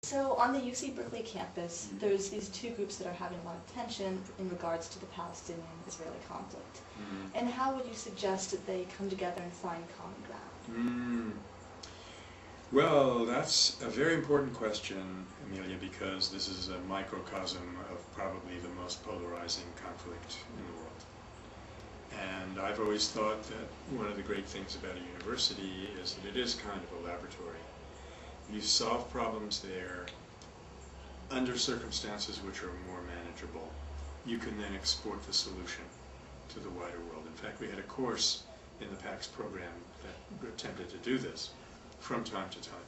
So on the UC Berkeley campus, there's these two groups that are having a lot of tension in regards to the Palestinian-Israeli conflict. And how would you suggest that they come together and find common ground? Well, that's a very important question, Amelia, because this is a microcosm of probably the most polarizing conflict in the world. And I've always thought that one of the great things about a university is that it is kind of a laboratory. You solve problems there under circumstances which are more manageable. You can then export the solution to the wider world. In fact, we had a course in the PAX program that attempted to do this from time to time.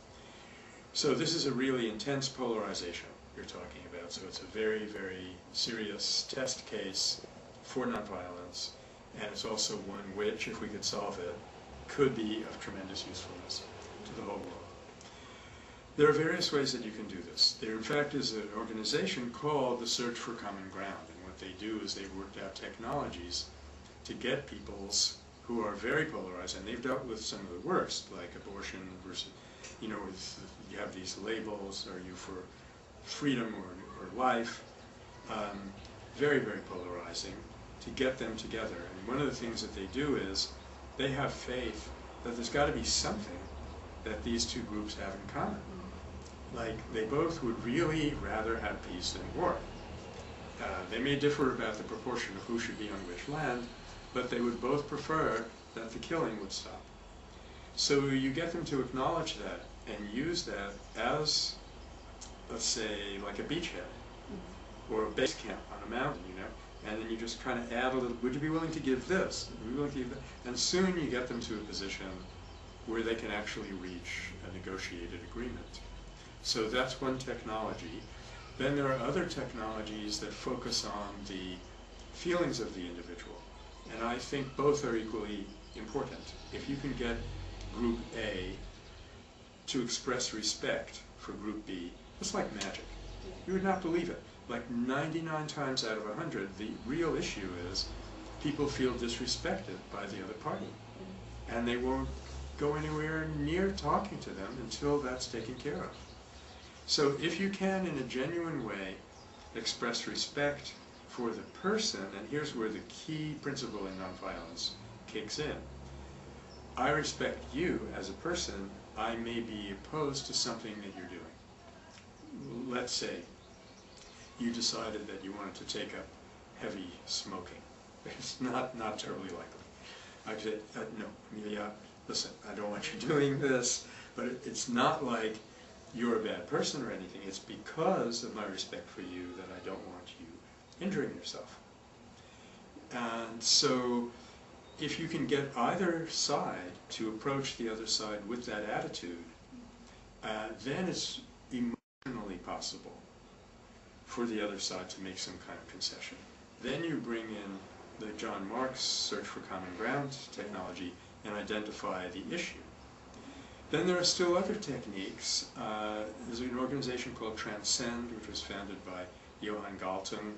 So this is a really intense polarization you're talking about. So it's a very, very serious test case for nonviolence, and it's also one which, if we could solve it, could be of tremendous usefulness to the whole world. There are various ways that you can do this. There, in fact, is an organization called the Search for Common Ground, and what they do is they've worked out technologies to get peoples who are very polarized, and they've dealt with some of the worst, like abortion versus, you know, you have these labels, are you for freedom or life? Very, very polarizing, to get them together. And one of the things that they do is they have faith that there's got to be something that these two groups have in common. Like, they both would really rather have peace than war. They may differ about the proportion of who should be on which land, but they would both prefer that the killing would stop. So you get them to acknowledge that and use that as, let's say, like a beachhead or a base camp on a mountain, you know, and then you just kind of add a little, would you be willing to give this? Would you be willing to give that? And soon you get them to a position where they can actually reach a negotiated agreement. So that's one technology. Then there are other technologies that focus on the feelings of the individual. And I think both are equally important. If you can get Group A to express respect for Group B, it's like magic. You would not believe it. Like 99 times out of 100, the real issue is people feel disrespected by the other party. And they won't go anywhere near talking to them until that's taken care of. So if you can, in a genuine way, express respect for the person, and here's where the key principle in nonviolence kicks in. I respect you as a person. I may be opposed to something that you're doing. Let's say you decided that you wanted to take up heavy smoking. It's not terribly likely. I'd say, no, Amelia, listen, I don't want you doing this, but it's not like you're a bad person or anything. It's because of my respect for you that I don't want you injuring yourself. And so if you can get either side to approach the other side with that attitude, then it's emotionally possible for the other side to make some kind of concession. Then you bring in the John Marks Search for Common Ground technology and identify the issue. Then there are still other techniques. There's an organization called Transcend, which was founded by Johan Galtung.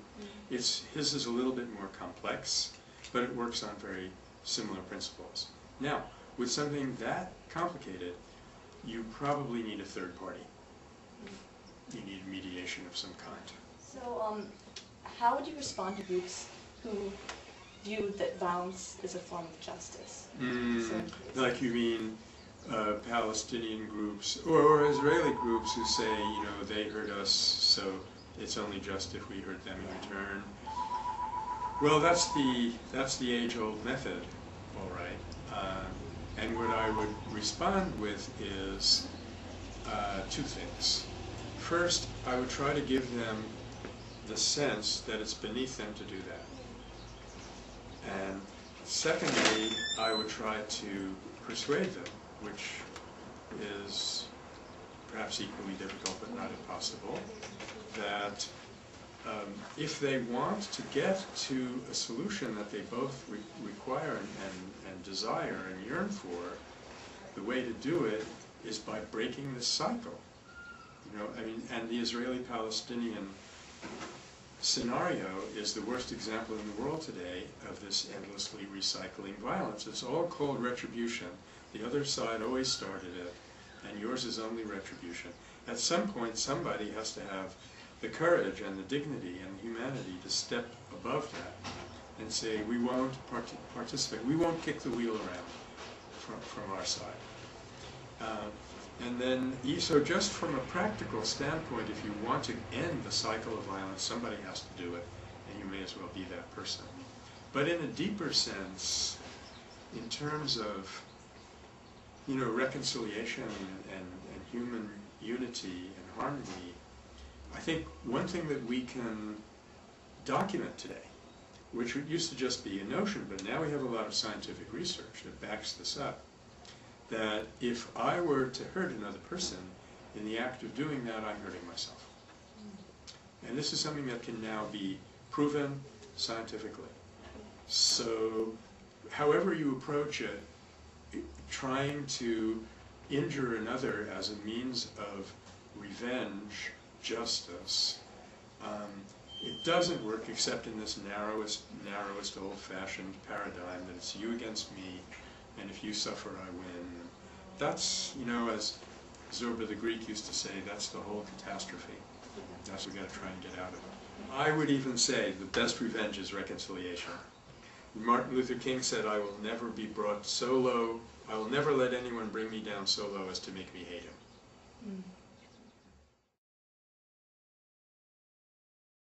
His is a little bit more complex, but it works on very similar principles. Now, with something that complicated, you probably need a third party. You need mediation of some kind. So, how would you respond to groups who view that violence is a form of justice? Like you mean Palestinian groups or Israeli groups who say, you know, they hurt us, so it's only just if we hurt them in return. Well, that's the age-old method, all right. And what I would respond with is two things. First, I would try to give them the sense that it's beneath them to do that. And secondly, I would try to persuade them, which is perhaps equally difficult but not impossible, that if they want to get to a solution that they both require and desire and yearn for, the way to do it is by breaking this cycle. You know, I mean, and the Israeli-Palestinian scenario is the worst example in the world today of this endlessly recycling violence. It's all called retribution. The other side always started it, and yours is only retribution. At some point, somebody has to have the courage and the dignity and humanity to step above that and say, we won't participate, we won't kick the wheel around from our side. And then, so just from a practical standpoint, if you want to end the cycle of violence, somebody has to do it, and you may as well be that person. But in a deeper sense, in terms of, you know, reconciliation and human unity and harmony, I think one thing that we can document today, which used to just be a notion, but now we have a lot of scientific research that backs this up, that if I were to hurt another person, in the act of doing that, I'm hurting myself. And this is something that can now be proven scientifically. So, however you approach it, trying to injure another as a means of revenge, justice, it doesn't work except in this narrowest old-fashioned paradigm that it's you against me, and if you suffer, I win. That's, you know, as Zorba the Greek used to say, that's the whole catastrophe. That's what we've got to try and get out of it. I would even say the best revenge is reconciliation. Martin Luther King said, I will never be brought so low, I will never let anyone bring me down so low as to make me hate him.